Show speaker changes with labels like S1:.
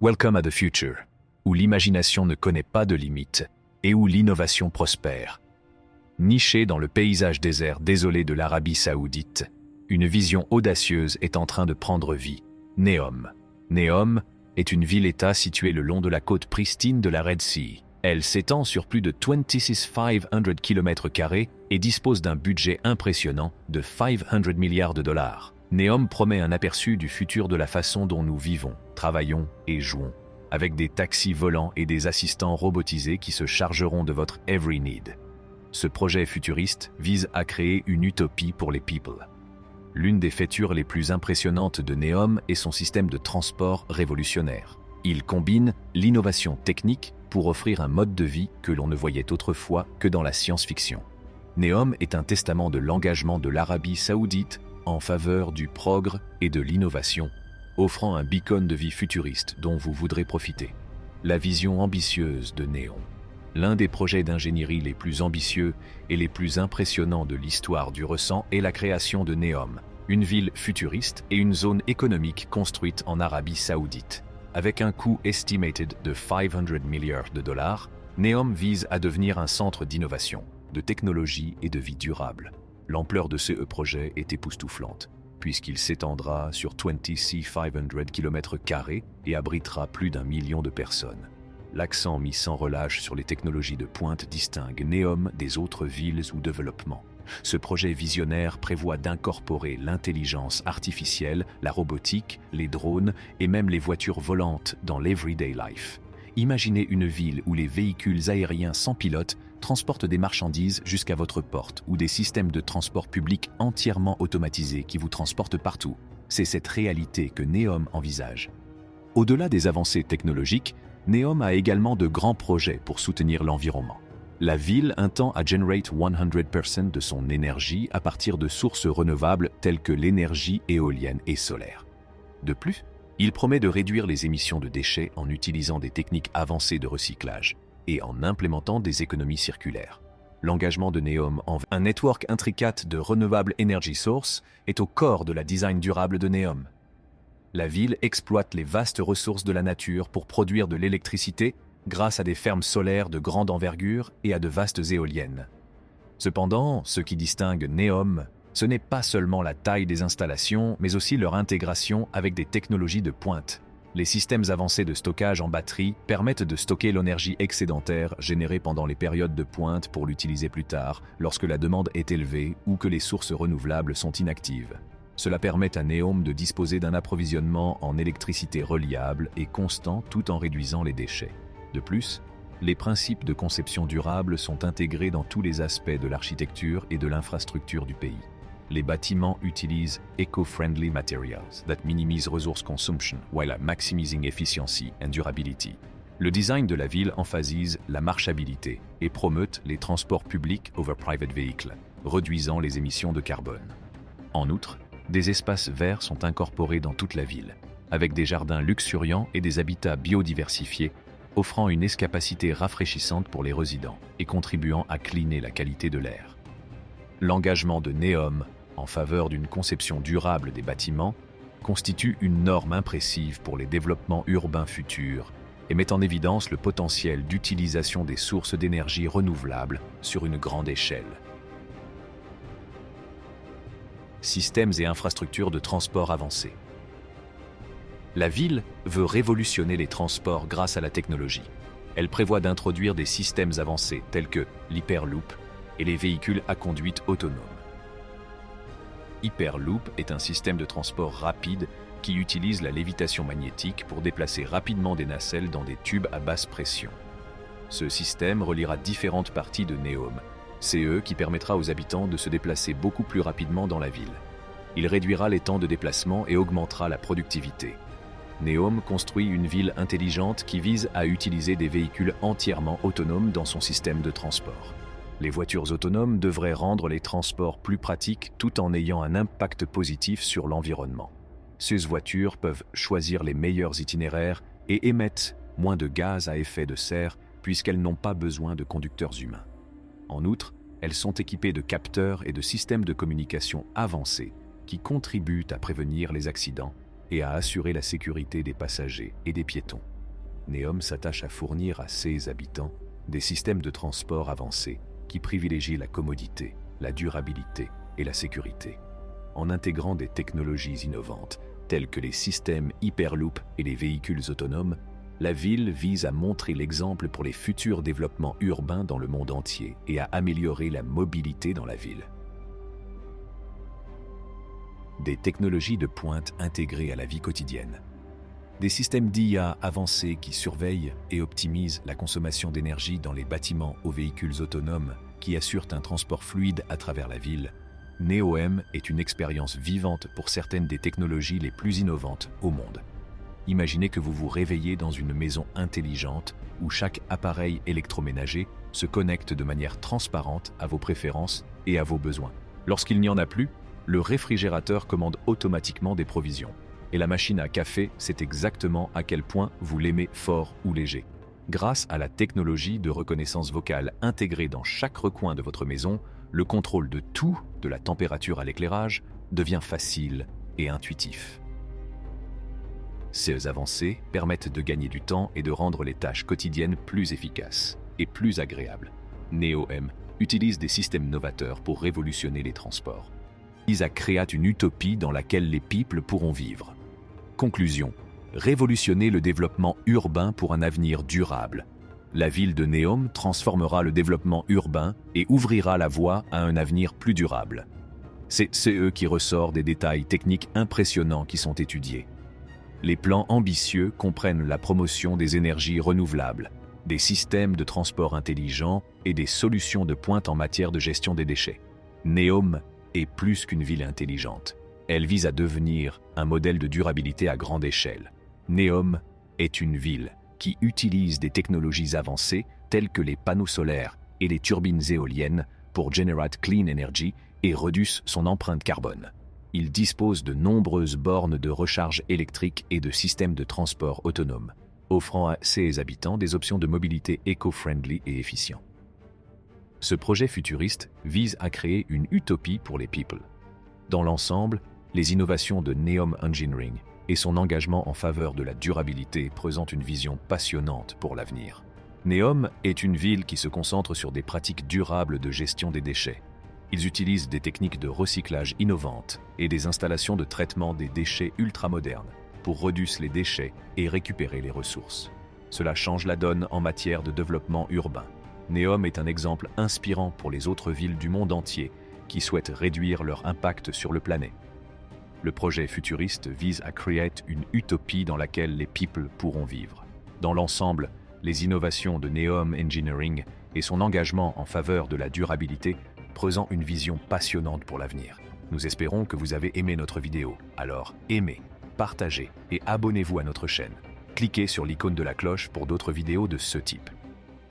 S1: Welcome à the future, où l'imagination ne connaît pas de limites et où l'innovation prospère. Nichée dans le paysage désert désolé de l'Arabie Saoudite, une vision audacieuse est en train de prendre vie. Neom. Neom est une ville-État située le long de la côte pristine de la Red Sea. Elle s'étend sur plus de 26,500 km² et dispose d'un budget impressionnant de 500 milliards de dollars. Neom promet un aperçu du futur de la façon dont nous vivons, travaillons et jouons, avec des taxis volants et des assistants robotisés qui se chargeront de votre every need. Ce projet futuriste vise à créer une utopie pour les people. L'une des features les plus impressionnantes de Neom est son système de transport révolutionnaire. Il combine l'innovation technique pour offrir un mode de vie que l'on ne voyait autrefois que dans la science-fiction. Neom est un testament de l'engagement de l'Arabie Saoudite en faveur du progrès et de l'innovation, offrant un beacon de vie futuriste dont vous voudrez profiter. La vision ambitieuse de Neom. L'un des projets d'ingénierie les plus ambitieux et les plus impressionnants de l'histoire du ressent est la création de Neom, une ville futuriste et une zone économique construite en Arabie Saoudite. Avec un coût estimated de 500 milliards de dollars, Neom vise à devenir un centre d'innovation, de technologie et de vie durable. L'ampleur de ce projet est époustouflante, puisqu'il s'étendra sur 26,500 km² et abritera plus d'1 million de personnes. L'accent mis sans relâche sur les technologies de pointe distingue Neom des autres villes ou développements. Ce projet visionnaire prévoit d'incorporer l'intelligence artificielle, la robotique, les drones et même les voitures volantes dans l'everyday life. Imaginez une ville où les véhicules aériens sans pilote transportent des marchandises jusqu'à votre porte ou des systèmes de transport public entièrement automatisés qui vous transportent partout. C'est cette réalité que Neom envisage. Au-delà des avancées technologiques, Neom a également de grands projets pour soutenir l'environnement. La ville intend à generate 100% de son énergie à partir de sources renouvelables telles que l'énergie éolienne et solaire. De plus, il promet de réduire les émissions de déchets en utilisant des techniques avancées de recyclage et en implémentant des économies circulaires. L'engagement de Neom en un network intricate de renouvelables energy sources est au corps de la design durable de Neom. La ville exploite les vastes ressources de la nature pour produire de l'électricité grâce à des fermes solaires de grande envergure et à de vastes éoliennes. Cependant, ce qui distingue Neom, ce n'est pas seulement la taille des installations, mais aussi leur intégration avec des technologies de pointe. Les systèmes avancés de stockage en batterie permettent de stocker l'énergie excédentaire générée pendant les périodes de pointe pour l'utiliser plus tard, lorsque la demande est élevée ou que les sources renouvelables sont inactives. Cela permet à Neom de disposer d'un approvisionnement en électricité reliable et constant tout en réduisant les déchets. De plus, les principes de conception durable sont intégrés dans tous les aspects de l'architecture et de l'infrastructure du pays. Les bâtiments utilisent eco-friendly materials that minimize resource consumption while maximizing efficiency and durability. Le design de la ville emphasise la marchabilité et promeut les transports publics over private vehicles, réduisant les émissions de carbone. En outre, des espaces verts sont incorporés dans toute la ville, avec des jardins luxuriants et des habitats biodiversifiés, offrant une capacité rafraîchissante pour les résidents et contribuant à cleaner la qualité de l'air. L'engagement de Neom en faveur d'une conception durable des bâtiments constitue une norme impressive pour les développements urbains futurs et met en évidence le potentiel d'utilisation des sources d'énergie renouvelables sur une grande échelle. Systèmes et infrastructures de transport avancés. La ville veut révolutionner les transports grâce à la technologie. Elle prévoit d'introduire des systèmes avancés tels que l'Hyperloop et les véhicules à conduite autonome. Hyperloop est un système de transport rapide qui utilise la lévitation magnétique pour déplacer rapidement des nacelles dans des tubes à basse pression. Ce système reliera différentes parties de Neom. C'est eux qui permettra aux habitants de se déplacer beaucoup plus rapidement dans la ville. Il réduira les temps de déplacement et augmentera la productivité. Neom construit une ville intelligente qui vise à utiliser des véhicules entièrement autonomes dans son système de transport. Les voitures autonomes devraient rendre les transports plus pratiques tout en ayant un impact positif sur l'environnement. Ces voitures peuvent choisir les meilleurs itinéraires et émettent moins de gaz à effet de serre puisqu'elles n'ont pas besoin de conducteurs humains. En outre, elles sont équipées de capteurs et de systèmes de communication avancés qui contribuent à prévenir les accidents et à assurer la sécurité des passagers et des piétons. Neom s'attache à fournir à ses habitants des systèmes de transport avancés qui privilégient la commodité, la durabilité et la sécurité. En intégrant des technologies innovantes telles que les systèmes Hyperloop et les véhicules autonomes, la ville vise à montrer l'exemple pour les futurs développements urbains dans le monde entier et à améliorer la mobilité dans la ville. Des technologies de pointe intégrées à la vie quotidienne. Des systèmes d'IA avancés qui surveillent et optimisent la consommation d'énergie dans les bâtiments aux véhicules autonomes qui assurent un transport fluide à travers la ville. Neom est une expérience vivante pour certaines des technologies les plus innovantes au monde. Imaginez que vous vous réveillez dans une maison intelligente où chaque appareil électroménager se connecte de manière transparente à vos préférences et à vos besoins. Lorsqu'il n'y en a plus, le réfrigérateur commande automatiquement des provisions. Et la machine à café sait exactement à quel point vous l'aimez fort ou léger. Grâce à la technologie de reconnaissance vocale intégrée dans chaque recoin de votre maison, le contrôle de tout, de la température à l'éclairage, devient facile et intuitif. Ces avancées permettent de gagner du temps et de rendre les tâches quotidiennes plus efficaces et plus agréables. Neom utilise des systèmes novateurs pour révolutionner les transports. Ils a créé une utopie dans laquelle les peuples pourront vivre. Conclusion. Révolutionner le développement urbain pour un avenir durable. La ville de Neom transformera le développement urbain et ouvrira la voie à un avenir plus durable. C'est ce qui ressort des détails techniques impressionnants qui sont étudiés. Les plans ambitieux comprennent la promotion des énergies renouvelables, des systèmes de transport intelligents et des solutions de pointe en matière de gestion des déchets. Neom est plus qu'une ville intelligente. Elle vise à devenir un modèle de durabilité à grande échelle. Neom est une ville qui utilise des technologies avancées telles que les panneaux solaires et les turbines éoliennes pour generate clean energy et réduire son empreinte carbone. Il dispose de nombreuses bornes de recharge électrique et de systèmes de transport autonomes, offrant à ses habitants des options de mobilité éco-friendly et efficients. Ce projet futuriste vise à créer une utopie pour les people. Dans l'ensemble, les innovations de Neom Engineering et son engagement en faveur de la durabilité présentent une vision passionnante pour l'avenir. Neom est une ville qui se concentre sur des pratiques durables de gestion des déchets. Ils utilisent des techniques de recyclage innovantes et des installations de traitement des déchets ultramodernes pour réduire les déchets et récupérer les ressources. Cela change la donne en matière de développement urbain. Neom est un exemple inspirant pour les autres villes du monde entier qui souhaitent réduire leur impact sur le planète. Le projet futuriste vise à créer une utopie dans laquelle les people pourront vivre. Dans l'ensemble, les innovations de Neom Engineering et son engagement en faveur de la durabilité présentent une vision passionnante pour l'avenir. Nous espérons que vous avez aimé notre vidéo. Alors, aimez, partagez et abonnez-vous à notre chaîne. Cliquez sur l'icône de la cloche pour d'autres vidéos de ce type.